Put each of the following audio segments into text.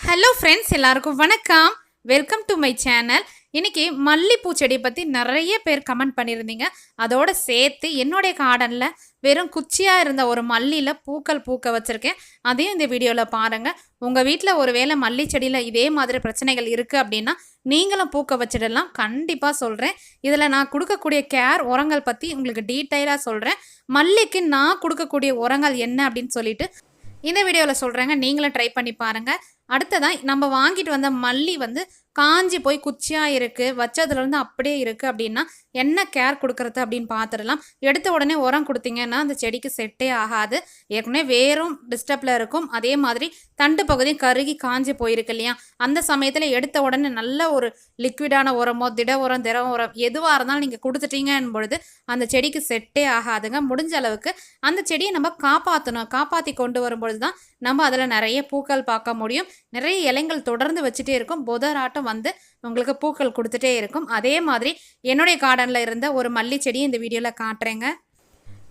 Hello friends, எல்லாருக்கும் வணக்கம். Welcome to my channel. இன்னைக்கு மல்லிப்பூ செடி பற்றி நிறைய பேர் கமெண்ட் பண்ணியிருந்தீங்க. அதோட சேர்த்து என்னுடைய கார்டனில் வெறும் குச்சியாக இருந்த ஒரு மல்லியில் பூக்கள் பூக்க வச்சுருக்கேன். அதையும் இந்த வீடியோவில் பாருங்கள். உங்கள் வீட்டில் ஒரு வேளை மல்லி செடியில் இதே மாதிரி பிரச்சனைகள் இருக்குது அப்படின்னா நீங்களும் பூக்க வச்சிடலாம். கண்டிப்பாக சொல்கிறேன். இதில் நான் கொடுக்கக்கூடிய கேர் உரங்கள் பற்றி உங்களுக்கு டீட்டெயிலாக சொல்கிறேன். மல்லிக்கு நான் கொடுக்கக்கூடிய உரங்கள் என்ன அப்படின்னு சொல்லிட்டு இந்த வீடியோவில் சொல்கிறேங்க. நீங்களும் ட்ரை பண்ணி பாருங்கள். அடுத்ததான் நம்ம வாங்கிட்டு வந்த மல்லி காஞ்சி போய் குச்சியாக இருக்குது, வச்சதுலேருந்து அப்படியே இருக்குது அப்படின்னா என்ன கேர் கொடுக்குறது அப்படின்னு பார்த்துடலாம். எடுத்த உடனே உரம் கொடுத்தீங்கன்னா அந்த செடிக்கு செட்டே ஆகாது. ஏற்கனவே வேரும் டிஸ்டர்பில் இருக்கும். அதே மாதிரி தண்டு பகுதியும் கருகி காஞ்சி போயிருக்கு இல்லையா, அந்த சமயத்தில் எடுத்த உடனே நல்ல ஒரு லிக்விடான உரமோ திட உரம் திரவ உரம் எதுவாக இருந்தாலும் நீங்கள் கொடுத்துட்டீங்கன்னு பொழுது அந்த செடிக்கு செட்டே ஆகாதுங்க. முடிஞ்ச அளவுக்கு அந்த செடியை நம்ம காப்பாற்றணும். காப்பாற்றி கொண்டு வரும்பொழுது தான் நம்ம அதில் நிறைய பூக்கள் பார்க்க முடியும். நிறைய இலைகள் தொடர்ந்து வச்சுட்டே இருக்கும். புதராட்டம் உங்களுக்கு பூக்கள் கொடுத்துட்டே இருக்கும். அதே மாதிரி என்னுடைய கார்டனில் இருந்த ஒரு மல்லி செடியை இந்த வீடியோவில் காட்டுறேங்க.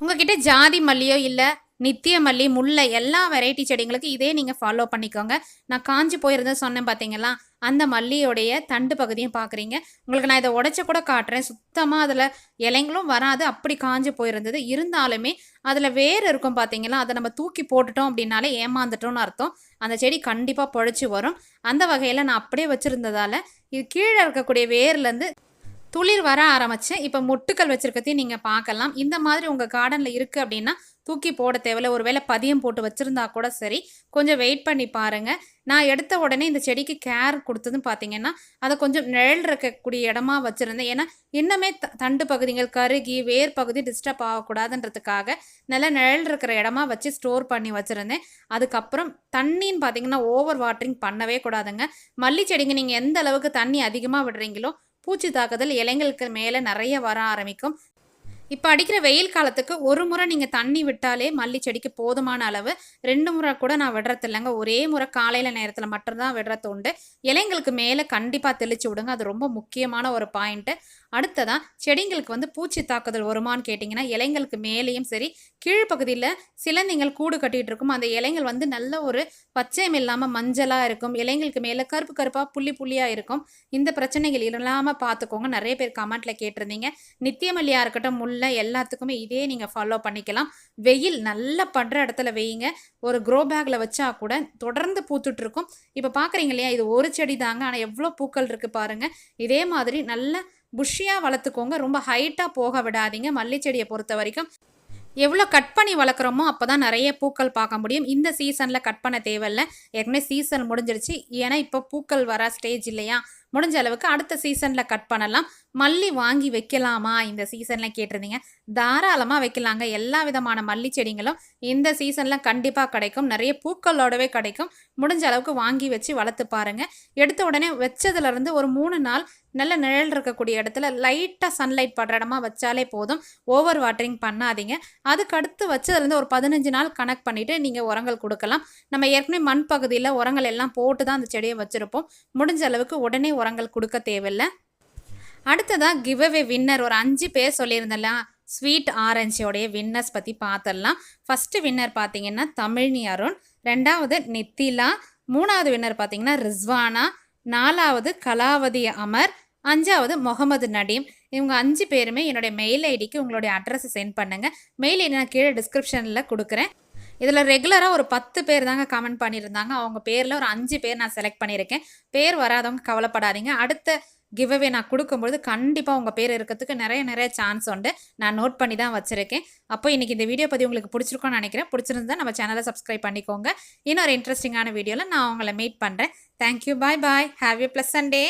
உங்ககிட்ட ஜாதி மல்லியோ இல்லை நித்திய மல்லி, முல்லை எல்லா வெரைட்டி செடிங்களுக்கு இதே நீங்கள் ஃபாலோ பண்ணிக்கோங்க. நான் காஞ்சி போயிருந்தேன் சொன்னேன் பார்த்தீங்களா, அந்த மல்லியோடைய தண்டு பகுதியும் பார்க்குறீங்க. உங்களுக்கு நான் இதை உடைச்ச கூட காட்டுறேன். சுத்தமாக அதில் இலைங்களும் வராது, அப்படி காஞ்சி போயிருந்தது. இருந்தாலுமே அதில் வேர் இருக்கும் பார்த்தீங்களா, அதை நம்ம தூக்கி போட்டுட்டோம் அப்படின்னாலே ஏமாந்துட்டோம்னு அர்த்தம். அந்த செடி கண்டிப்பாக பொழைச்சி வரும். அந்த வகையில் நான் அப்படியே வச்சுருந்ததால் இது கீழே இருக்கக்கூடிய வேர்லேருந்து துளிர் வர ஆரம்பித்தேன். இப்போ மொட்டுக்கள் வச்சுருக்கத்தையும் நீங்கள் பார்க்கலாம். இந்த மாதிரி உங்கள் கார்டனில் இருக்குது அப்படின்னா தூக்கி போட தேவையில்ல. ஒரு வேளை பதியம் போட்டு வச்சுருந்தா கூட சரி, கொஞ்சம் வெயிட் பண்ணி பாருங்கள். நான் எடுத்த உடனே இந்த செடிக்கு கேர் கொடுத்ததுன்னு பார்த்தீங்கன்னா அதை கொஞ்சம் நிழல் இருக்கக்கூடிய இடமா வச்சுருந்தேன். ஏன்னா இன்னுமே தண்டு பகுதிகள் கருகி வேர் பகுதி டிஸ்டர்ப் ஆகக்கூடாதுன்றதுக்காக நல்லா நிழல் இருக்கிற இடமா வச்சு ஸ்டோர் பண்ணி வச்சுருந்தேன். அதுக்கப்புறம் தண்ணின்னு பார்த்தீங்கன்னா ஓவர் வாட்டரிங் பண்ணவே கூடாதுங்க. மல்லி செடிங்க நீங்கள் எந்த அளவுக்கு தண்ணி அதிகமாக விடுறீங்களோ பூச்சி தாக்குதல் இலைங்களுக்கு மேலே நிறைய வர ஆரம்பிக்கும். இப்போ அடிக்கிற வெயில் காலத்துக்கு ஒரு முறை நீங்கள் தண்ணி விட்டாலே மல்லி செடிக்கு போதுமான அளவு. 2 முறை கூட நான் விடுறது இல்லைங்க. ஒரே முறை காலையில் நேரத்தில் மட்டும்தான் விடுறது உண்டு. இலைங்களுக்கு மேலே கண்டிப்பாக தெளித்து விடுங்க. அது ரொம்ப முக்கியமான ஒரு பாயிண்ட்டு. அடுத்ததான் செடிங்களுக்கு பூச்சி தாக்குதல் வருமானு கேட்டிங்கன்னா இலைங்களுக்கு மேலேயும் சரி கீழ்ப்பகுதியில் சிலந்திங்கள் கூடு கட்டிகிட்டு இருக்கும். அந்த இலைங்கள் நல்ல ஒரு பச்சையம் இல்லாமல் மஞ்சளாக இருக்கும். இலைங்களுக்கு மேலே கருப்பு கருப்பாக புள்ளி புள்ளியாக இருக்கும். இந்த பிரச்சனைகள் இல்லாமல் பார்த்துக்கோங்க. நிறைய பேர் கமெண்ட்டில் கேட்டிருந்தீங்க. நித்திய மல்லியாக இருக்கட்டும், முல்லை, எல்லாத்துக்குமே இதே நீங்கள் ஃபாலோ பண்ணிக்கலாம். வெயில் நல்லா படுற இடத்துல வையுங்க. ஒரு க்ரோ பேக்கில் வச்சா கூட தொடர்ந்து பூத்துட்ருக்கும். இப்போ பார்க்குறீங்க இல்லையா, இது ஒரு செடி தாங்க, ஆனால் எவ்வளோ பூக்கள் இருக்குது பாருங்கள். இதே மாதிரி நல்ல புஷ்ஷியாக வளர்த்துக்கோங்க. ரொம்ப ஹைட்டாக போக விடாதீங்க. மல்லி செடியை பொறுத்த வரைக்கும் எவ்வளோ கட் பண்ணி வளர்க்குறோமோ அப்போ தான் நிறைய பூக்கள் பார்க்க முடியும். இந்த சீசனில் கட் பண்ண தேவையில்லை. ஏற்கனவே சீசன் முடிஞ்சிருச்சு. ஏன்னா இப்போ பூக்கள் வர ஸ்டேஜ் இல்லையா, முடிஞ்ச அளவுக்கு அடுத்த சீசனில் கட் பண்ணலாம். மல்லி வாங்கி வைக்கலாமா இந்த சீசனில் கேட்டிருந்தீங்க. தாராளமாக வைக்கலாங்க. எல்லா விதமான மல்லி செடிங்களும் இந்த சீசனில் கண்டிப்பாக கிடைக்கும். நிறைய பூக்களோடவே கிடைக்கும். முடிஞ்ச அளவுக்கு வாங்கி வச்சு வளர்த்து பாருங்கள். எடுத்த உடனே வச்சதுலேருந்து ஒரு 3 நாள் நல்ல நிழல் இருக்கக்கூடிய இடத்துல லைட்டாக சன்லைட் படுற இடமா வச்சாலே போதும். ஓவர் வாட்டரிங் பண்ணாதீங்க. அதுக்கு அடுத்து வச்சதுலேருந்து ஒரு 15 நாள் கனெக்ட் பண்ணிவிட்டு நீங்கள் உரங்கள் கொடுக்கலாம். நம்ம ஏற்கனவே மண் பகுதியில் உரங்கள் எல்லாம் போட்டு தான் அந்த செடியை வச்சுருப்போம். முடிஞ்ச அளவுக்கு உடனே உரங்கள் கொடுக்க தேவையில்லை. அடுத்ததாக கிவ் அவே வின்னர் ஒரு 5 பேர் சொல்லியிருந்தல ஸ்வீட் ஆரஞ்சோடைய வின்னர்ஸ் பற்றி பார்த்துடலாம். ஃபஸ்ட்டு வின்னர் பார்த்தீங்கன்னா தமிழ்னி அருண், 2வது நித்திலா, 3வது வின்னர் பார்த்தீங்கன்னா ரிஸ்வானா, 4வது கலாவதி அமர், 5வது முகமது நடீம். இவங்க 5 பேருமே என்னுடைய மெயில் ஐடிக்கு உங்களுடைய அட்ரஸை சென்ட் பண்ணுங்கள். மெயில் ஐடி நான் கீழே டிஸ்கிரிப்ஷனில் கொடுக்குறேன். இதில் ரெகுலராக ஒரு 10 பேர் தாங்க கமெண்ட் பண்ணியிருந்தாங்க. அவங்க பேரில் ஒரு 5 பேர் நான் செலக்ட் பண்ணியிருக்கேன். பேர் வராதவங்க கவலைப்படாதீங்க. அடுத்த கிவ்அவே நான் கொடுக்கும்பொழுது கண்டிப்பாக உங்கள் பேர் இருக்கிறதுக்கு நிறைய சான்ஸ் உண்டு. நான் நோட் பண்ணி தான் வச்சுருக்கேன். அப்போ இன்றைக்கி இந்த வீடியோ பற்றி உங்களுக்கு பிடிச்சிருக்கோன்னு நினைக்கிறேன். பிடிச்சிருந்தா நம்ம சேனலை சப்ஸ்கிரைப் பண்ணிக்கோங்க. இன்னொரு இன்ட்ரெஸ்டிங்கான வீடியோவில் நான் உங்களை மீட் பண்ணுறேன். Thank you. Bye bye. Have a pleasant day.